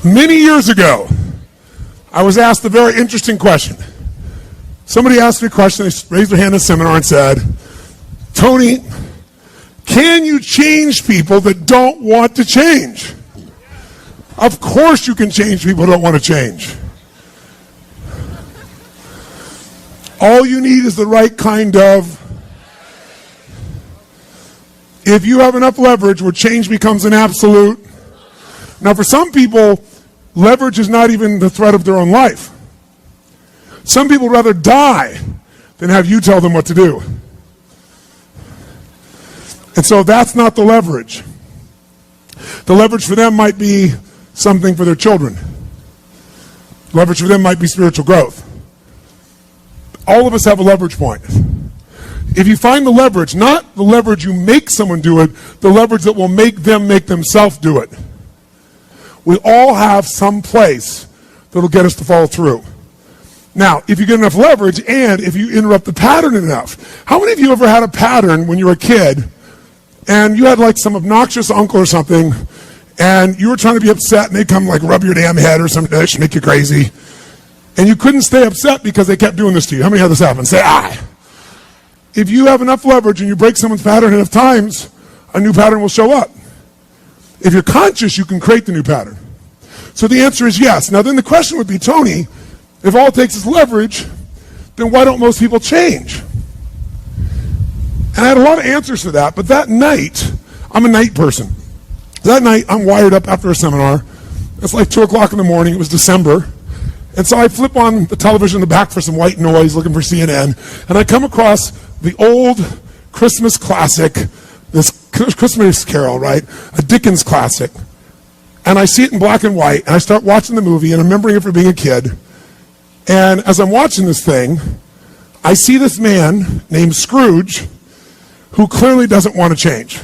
Many years ago, I was asked a very interesting question. Somebody asked me a question, they raised their hand in a seminar and said, Tony, can you change people that don't want to change? Of course you can change people who don't want to change. All you need is the right kind of... If you have enough leverage where change becomes an absolute... Now for some people, leverage is not even the threat of their own life. Some people would rather die than have you tell them what to do. And so that's not the leverage. The leverage for them might be something for their children. Leverage for them might be spiritual growth. All of us have a leverage point. If you find the leverage, not the leverage you make someone do it, the leverage that will make them make themselves do it. We all have some place that'll get us to follow through. Now, if you get enough leverage and if you interrupt the pattern enough, how many of you ever had a pattern when you were a kid and you had like some obnoxious uncle or something and you were trying to be upset and they'd come like rub your damn head or something that should make you crazy and you couldn't stay upset because they kept doing this to you? How many had this happen? Say, aye. If you have enough leverage and you break someone's pattern enough times, a new pattern will show up. If you're conscious, you can create the new pattern. So the answer is yes. Now then the question would be, Tony, if all it takes is leverage, then why don't most people change? And I had a lot of answers to that, but that night, I'm a night person. That night, I'm wired up after a seminar. It's like 2 o'clock in the morning, it was December. And so I flip on the television in the back for some white noise, looking for CNN, and I come across the old Christmas classic, this Christmas Carol, right? A Dickens classic. And I see it in black and white, and I start watching the movie, and I'm remembering it from being a kid. And as I'm watching this thing, I see this man named Scrooge who clearly doesn't want to change.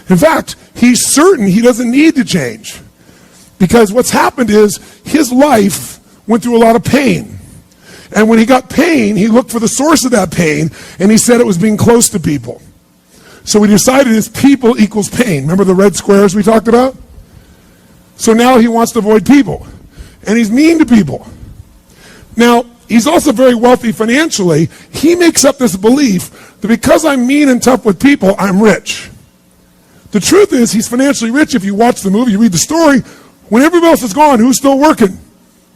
In fact, he's certain he doesn't need to change because what's happened is his life went through a lot of pain. And when he got pain, he looked for the source of that pain, and he said it was being close to people. So we decided it's people equals pain. Remember the red squares we talked about? So now he wants to avoid people. And he's mean to people. Now, he's also very wealthy financially. He makes up this belief that because I'm mean and tough with people, I'm rich. The truth is, he's financially rich. If you watch the movie, you read the story, when everybody else is gone, who's still working?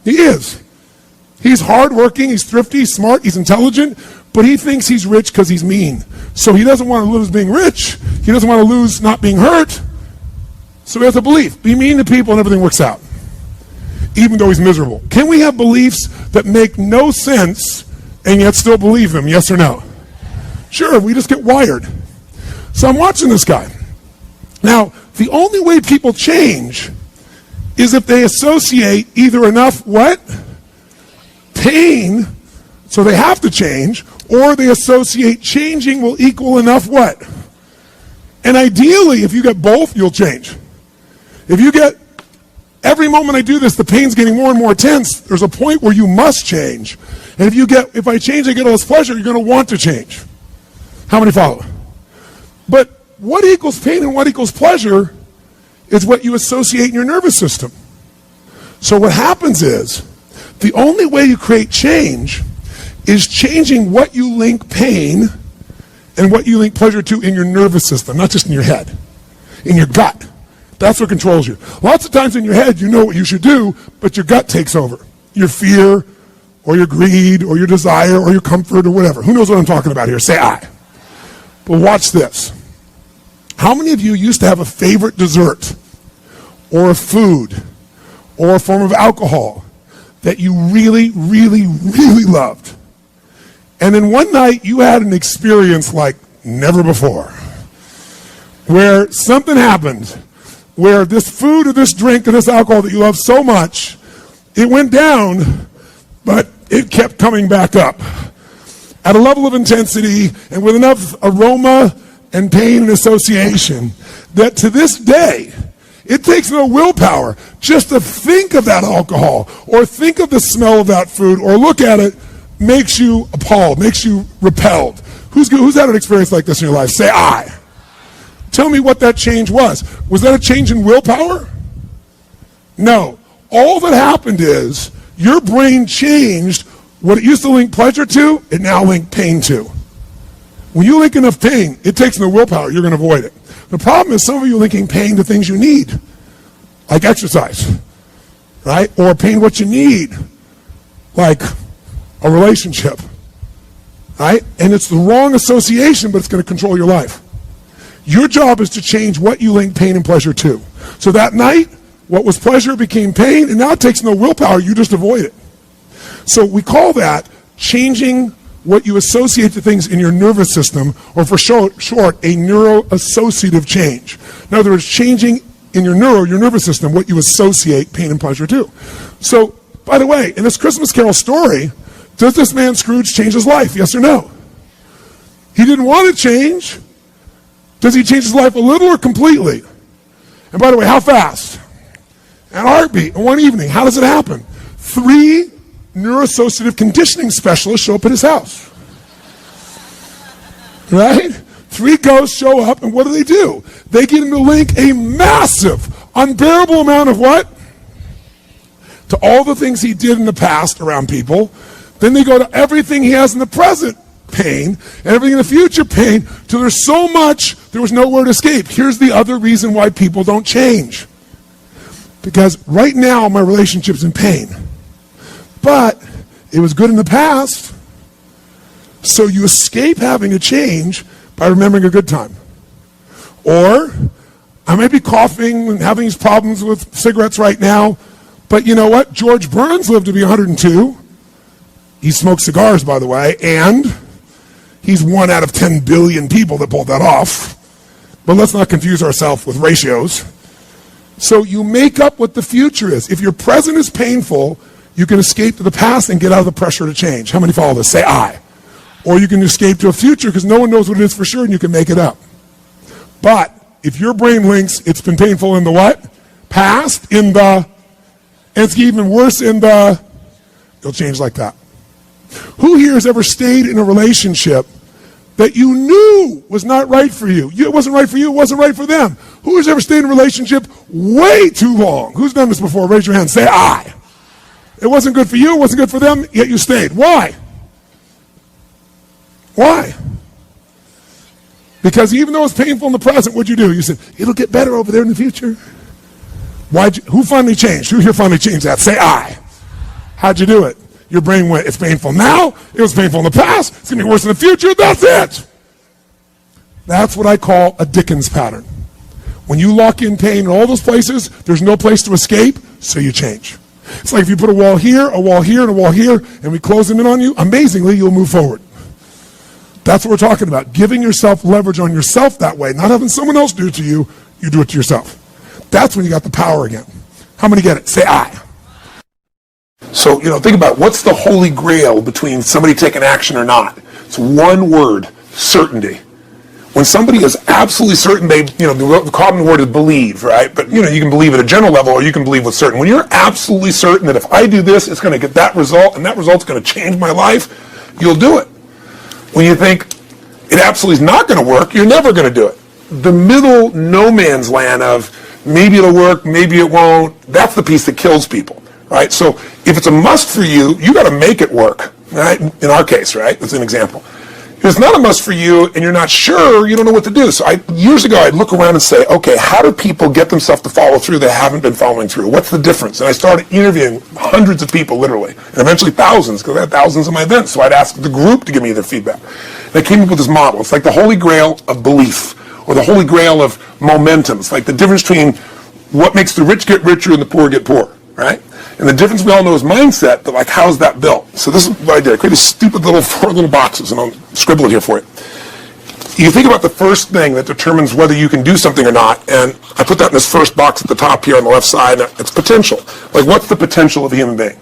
He is. He's hardworking, he's thrifty, he's smart, he's intelligent, but he thinks he's rich because he's mean. So he doesn't want to lose being rich. He doesn't want to lose not being hurt. So he has a belief. Be mean to people and everything works out, even though he's miserable. Can we have beliefs that make no sense and yet still believe them? Yes or no? Sure, we just get wired. So I'm watching this guy. Now, the only way people change is if they associate either enough what? Pain, so they have to change, or they associate changing will equal enough what? And ideally, if you get both, you'll change. If you get, every moment I do this, the pain's getting more and more intense, there's a point where you must change. And if I change, I get all this pleasure, you're going to want to change. How many follow? But what equals pain and what equals pleasure is what you associate in your nervous system. So what happens is, the only way you create change is changing what you link pain and what you link pleasure to in your nervous system, not just in your head, in your gut. That's what controls you. Lots of times in your head, you know what you should do, but your gut takes over. Your fear, or your greed, or your desire, or your comfort, or whatever. Who knows what I'm talking about here? Say aye. But watch this. How many of you used to have a favorite dessert, or a food, or a form of alcohol that you really, really, really loved? And then one night you had an experience like never before, where something happened, where this food or this drink or this alcohol that you love so much, it went down, but it kept coming back up at a level of intensity and with enough aroma and pain and association that to this day, it takes no willpower just to think of that alcohol or think of the smell of that food or look at it makes you appalled, makes you repelled. Who's had an experience like this in your life? Say aye. Tell me what that change was. Was that a change in willpower? No. All that happened is your brain changed what it used to link pleasure to, it now linked pain to. When you link enough pain, it takes no willpower, you're going to avoid it. The problem is some of you are linking pain to things you need, like exercise, right? Or pain what you need, like a relationship, right? And it's the wrong association, but it's going to control your life. Your job is to change what you link pain and pleasure to. So that night, what was pleasure became pain, and now it takes no willpower, you just avoid it. So we call that changing what you associate to things in your nervous system, or for short, a neuroassociative change. In other words, changing in your nervous system, what you associate pain and pleasure to. So, by the way, in this Christmas Carol story, does this man Scrooge change his life? Yes or no? He didn't want to change. Does he change his life a little or completely? And by the way, how fast? At a heartbeat, in one evening. How does it happen? 3 neuroassociative conditioning specialists show up at his house. Right? 3 ghosts show up, and what do? They get him to link a massive, unbearable amount of what? To all the things he did in the past around people. Then they go to everything he has in the present pain, and everything in the future pain, till there's so much, there was nowhere to escape. Here's the other reason why people don't change. Because right now, my relationship's in pain. But it was good in the past. So you escape having a change by remembering a good time. Or, I may be coughing and having these problems with cigarettes right now, but you know what? George Burns lived to be 102. He smoked cigars, by the way, and he's 1 out of 10 billion people that pulled that off. But let's not confuse ourselves with ratios. So you make up what the future is. If your present is painful, you can escape to the past and get out of the pressure to change. How many follow this? Say I. Or you can escape to a future because no one knows what it is for sure and you can make it up. But if your brain links it's been painful in the what? Past, and it's even worse in the, it'll change like that. Who here has ever stayed in a relationship that you knew was not right for you? It wasn't right for you, it wasn't right for them. Who has ever stayed in a relationship way too long? Who's done this before? Raise your hand. Say I. It wasn't good for you, it wasn't good for them, yet you stayed. Why? Why? Because even though it's painful in the present, what'd you do? You said, it'll get better over there in the future. Who finally changed? Who here finally changed that? Say I. How'd you do it? Your brain went, it's painful now, it was painful in the past, it's going to be worse in the future, that's it. That's what I call a Dickens pattern. When you lock in pain in all those places, there's no place to escape, so you change. It's like if you put a wall here, and a wall here, and we close them in on you, amazingly, you'll move forward. That's what we're talking about. Giving yourself leverage on yourself that way, not having someone else do it to you, you do it to yourself. That's when you got the power again. How many get it? Say I. So, think about what's the holy grail between somebody taking action or not. It's one word, certainty. When somebody is absolutely certain, the common word is believe, right? But, you can believe at a general level or you can believe with certain. When you're absolutely certain that if I do this, it's going to get that result and that result's going to change my life, you'll do it. When you think it absolutely is not going to work, you're never going to do it. The middle no man's land of maybe it'll work, maybe it won't, that's the piece that kills people. Right? So if it's a must for you, you got to make it work, right? In our case, right? That's an example. If it's not a must for you and you're not sure, you don't know what to do. So years ago, I'd look around and say, okay, how do people get themselves to follow through that haven't been following through? What's the difference? And I started interviewing hundreds of people, literally, and eventually thousands, because I had thousands of my events. So I'd ask the group to give me their feedback. And I came up with this model. It's like the holy grail of belief, or the holy grail of momentum. It's like the difference between what makes the rich get richer and the poor get poorer, right? And the difference we all know is mindset, but how's that built? So this is what I did. I created stupid 4 little boxes, and I'll scribble it here for you. You think about the first thing that determines whether you can do something or not, and I put that in this first box at the top here on the left side, and it's potential. What's the potential of a human being?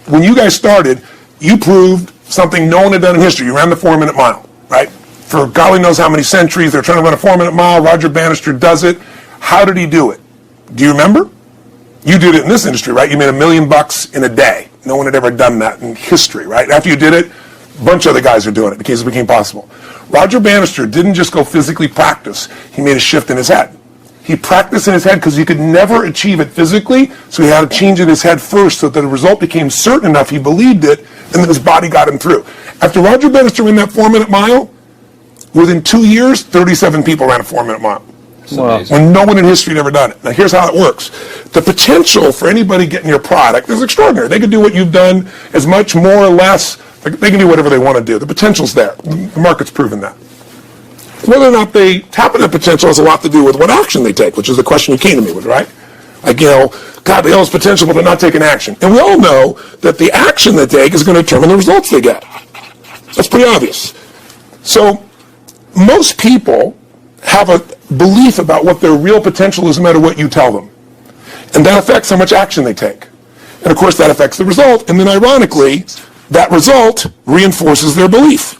When you guys started, you proved something no one had done in history. You ran the 4-minute mile, right? For golly knows how many centuries, they're trying to run a 4-minute mile. Roger Bannister does it. How did he do it? Do you remember? You did it in this industry, right? You made $1 million in a day. No one had ever done that in history, right? After you did it, a bunch of other guys are doing it because it became possible. Roger Bannister didn't just go physically practice. He made a shift in his head. He practiced in his head because he could never achieve it physically, so he had to change in his head first so that the result became certain enough he believed it, and then his body got him through. After Roger Bannister ran that 4-minute mile, within 2 years, 37 people ran a 4-minute mile. Wow. When no one in history had ever done it. Now here's how it works. The potential for anybody getting your product is extraordinary. They can do what you've done as much, more or less. They can do whatever they want to do. The potential's there. The market's proven that. Whether or not they tap into potential has a lot to do with what action they take, which is the question you came to me with, right? Like, God, they all have potential, but they're not taking action. And we all know that the action they take is going to determine the results they get. That's pretty obvious. So most people have a belief about what their real potential is no matter what you tell them. And that affects how much action they take. And of course that affects the result. And then ironically, that result reinforces their belief.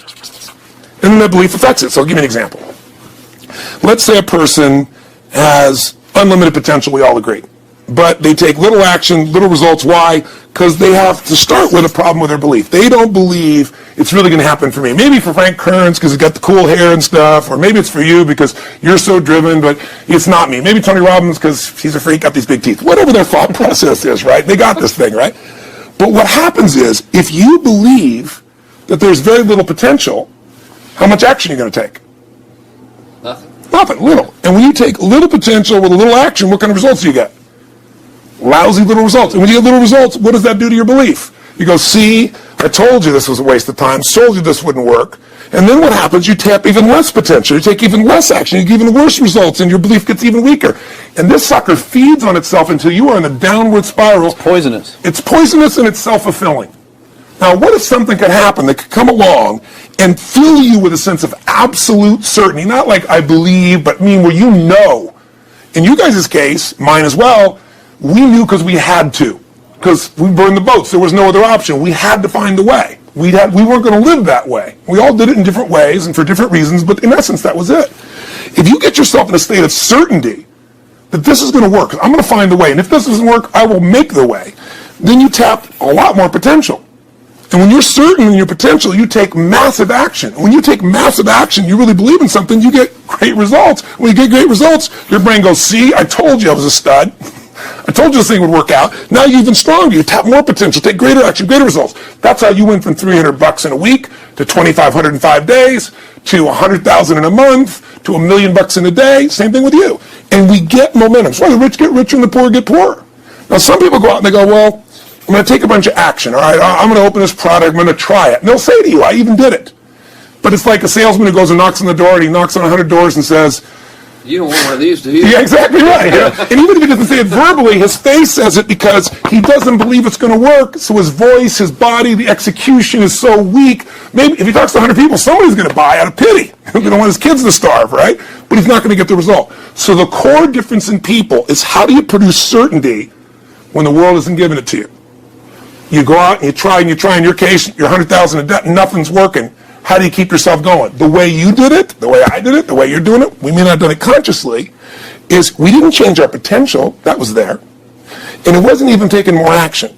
And then that belief affects it. So I'll give you an example. Let's say a person has unlimited potential, we all agree. But they take little action, little results. Why? Because they have to start with a problem with their belief. They don't believe it's really going to happen for me. Maybe for Frank Kearns because he's got the cool hair and stuff, or maybe it's for you because you're so driven, but it's not me. Maybe Tony Robbins because he's a freak, got these big teeth. Whatever their thought process is, right? They got this thing, right? But what happens is, if you believe that there's very little potential, how much action are you going to take? Nothing, little. And when you take little potential with a little action, what kind of results do you get? Lousy little results. And when you get little results, what does that do to your belief? You go, see, I told you this was a waste of time, told you this wouldn't work. And then what happens? You tap even less potential. You take even less action. You get even worse results, and your belief gets even weaker. And this sucker feeds on itself until you are in a downward spiral. It's poisonous. It's poisonous and it's self-fulfilling. Now, what if something could happen that could come along and fill you with a sense of absolute certainty? Not like I believe, but where you know. In you guys' case, mine as well, we knew because we had to. Because we burned the boats. There was no other option. We had to find a way. We weren't going to live that way. We all did it in different ways and for different reasons, but in essence, that was it. If you get yourself in a state of certainty that this is going to work, I'm going to find a way, and if this doesn't work, I will make the way, then you tap a lot more potential. And when you're certain in your potential, you take massive action. When you take massive action, you really believe in something, you get great results. When you get great results, your brain goes, see, I told you I was a stud. I told you this thing would work out. Now you're even stronger. You tap more potential, take greater action, greater results. That's how you went from $300 in a week to $2,500 in 5 days to $100,000 in a month to $1 million in a day. Same thing with you. And we get momentum. That's why the rich get richer and the poor get poorer. Now some people go out and they go, well, I'm going to take a bunch of action. All right, I'm going to open this product. I'm going to try it. And they'll say to you, I even did it. But it's like a salesman who goes and knocks on the door, and he knocks on 100 doors and says, you don't want one of these, do you? Yeah, exactly right. Yeah. And even if he doesn't say it verbally, his face says it because he doesn't believe it's going to work. So his voice, his body, the execution is so weak. Maybe if he talks to 100 people, somebody's going to buy out of pity. They don't want his kids to starve, right? But he's not going to get the result. So the core difference in people is how do you produce certainty when the world isn't giving it to you? You go out and you try. In your case, you're 100,000 in debt and nothing's working. How do you keep yourself going? The way you did it, the way I did it, the way you're doing it, we may not have done it consciously, is we didn't change our potential. That was there. And it wasn't even taking more action.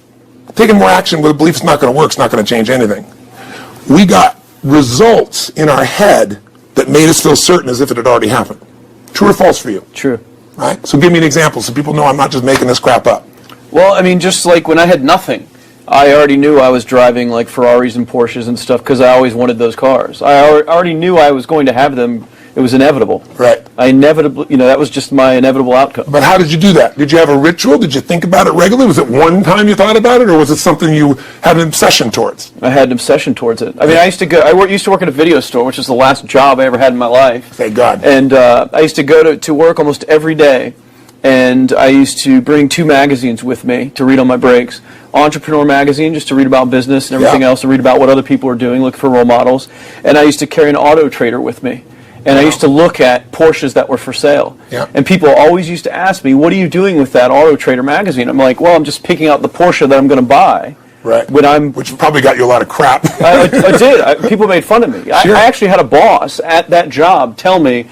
Taking more action with a belief it's not going to work, it's not going to change anything. We got results in our head that made us feel certain as if it had already happened. True or false for you? True. Right? So give me an example so people know I'm not just making this crap up. Well, I mean, just like when I had nothing, I already knew I was driving like Ferraris and Porsches and stuff because I always wanted those cars. I already knew I was going to have them. It was inevitable. Right. I inevitably, that was just my inevitable outcome. But how did you do that? Did you have a ritual? Did you think about it regularly? Was it one time you thought about it, or was it something you had an obsession towards? I had an obsession towards it. I mean, I used to work at a video store, which is the last job I ever had in my life. Thank God. And I used to go to work almost every day. And I used to bring 2 magazines with me to read on my breaks. Entrepreneur magazine, just to read about business and everything else, to read about what other people are doing, look for role models. And I used to carry an auto trader with me. And I used to look at Porsches that were for sale. Yeah. And people always used to ask me, what are you doing with that Auto Trader magazine? I'm like, well, I'm just picking out the Porsche that I'm going to buy. Right. Which probably got you a lot of crap. I did. People made fun of me. Sure. I actually had a boss at that job tell me,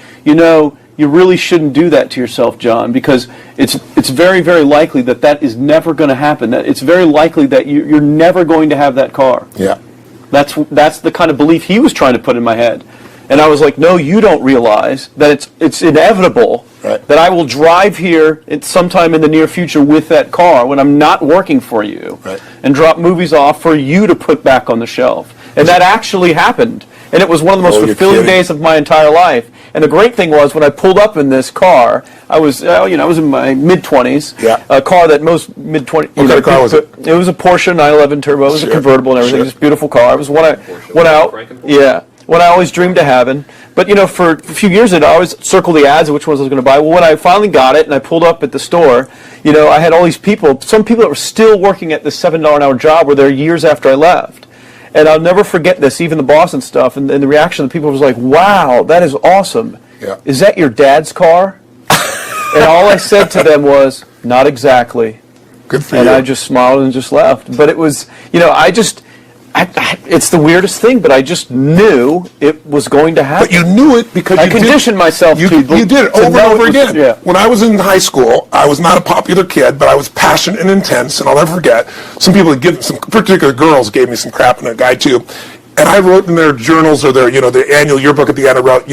you really shouldn't do that to yourself, John, because it's very, very likely that is never going to happen. That it's very likely that you're never going to have that car. Yeah. That's the kind of belief he was trying to put in my head. And I was like, no, you don't realize that it's inevitable Right. that I will drive here sometime in the near future with that car when I'm not working for you, Right. and drop movies off for you to put back on the shelf. And that actually happened. And it was one of the most Oh, you're fulfilling kidding. days of my entire life. And the great thing was, when I pulled up in this car, I was in my mid-20s. Yeah. A car that most mid-20s. What kind of car was it? It was a Porsche 911 Turbo. It was a Sure, convertible and everything. sure. Just a beautiful car. It was one I always dreamed of having. But for a few years, I'd always circle the ads of which ones I was going to buy. Well, when I finally got it and I pulled up at the store, I had all these people. Some people that were still working at this $7 an hour job were there years after I left. And I'll never forget this, even the boss and stuff, and the reaction of the people was like, wow, that is awesome. Yeah. Is that your dad's car? And all I said to them was, not exactly. Good for And you. I just smiled and just left. But it was, it's the weirdest thing, but I just knew it was going to happen. But you knew it because I you conditioned myself you to did it to over and know over it was- again. yeah. When I was in high school, I was not a popular kid, but I was passionate and intense, and I'll never forget, some particular girls gave me some crap, and a guy too, and I wrote in their journals or their annual yearbook at the end, I wrote,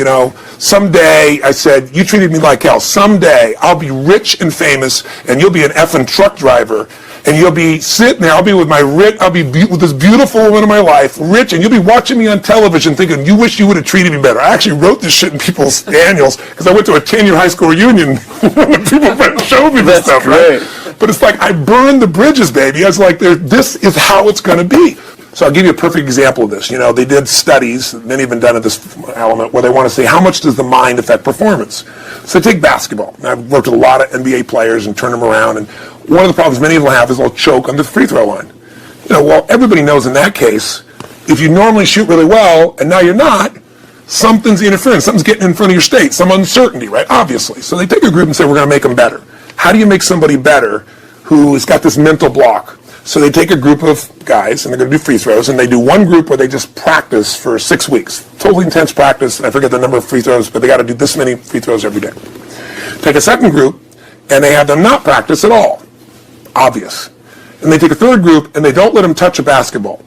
someday, I said, you treated me like hell. Someday, I'll be rich and famous, and you'll be an effing truck driver, and you'll be sitting there, I'll be with with this beautiful woman of my life, rich, and you'll be watching me on television thinking, you wish you would have treated me better. I actually wrote this shit in people's annuals, because I went to a 10-year high school reunion, when people showed me this That's stuff, great. right? But it's like, I burned the bridges, baby. I was like, this is how it's going to be. So I'll give you a perfect example of this. They did studies, many have been done at this element, where they want to say, how much does the mind affect performance? So take basketball. And I've worked with a lot of NBA players and turned them around, and one of the problems many of them have is they'll choke on the free throw line. Well, everybody knows in that case, if you normally shoot really well, and now you're not, something's interfering, something's getting in front of your state, some uncertainty, right? Obviously. So they take a group and say, we're going to make them better. How do you make somebody better who has got this mental block? So they take a group of guys, and they're going to do free throws, and they do one group where they just practice for 6 weeks. Totally intense practice. I forget the number of free throws, but they got to do this many free throws every day. Take a second group, and they have them not practice at all. Obvious. And they take a third group, and they don't let them touch a basketball.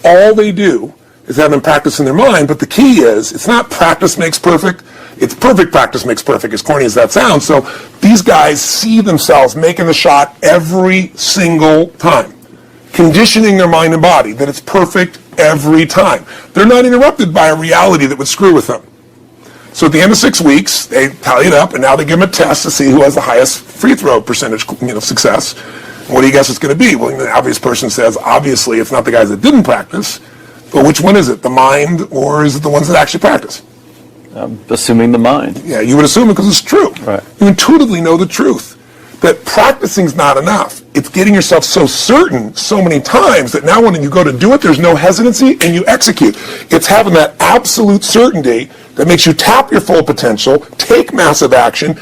All they do is have them practice in their mind, but the key is, it's not practice makes perfect, it's perfect practice makes perfect, as corny as that sounds. So these guys see themselves making the shot every single time, conditioning their mind and body that it's perfect every time. They're not interrupted by a reality that would screw with them. So at the end of 6 weeks, they tally it up, and now they give them a test to see who has the highest free throw percentage, success. What do you guess it's going to be? Well, the obvious person says, obviously, it's not the guys that didn't practice, but which one is it, the mind, or is it the ones that actually practice? Assuming the mind. Yeah, you would assume it because it's true. Right. You intuitively know the truth. That practicing's not enough. It's getting yourself so certain so many times that now when you go to do it, there's no hesitancy and you execute. It's having that absolute certainty that makes you tap your full potential, take massive action,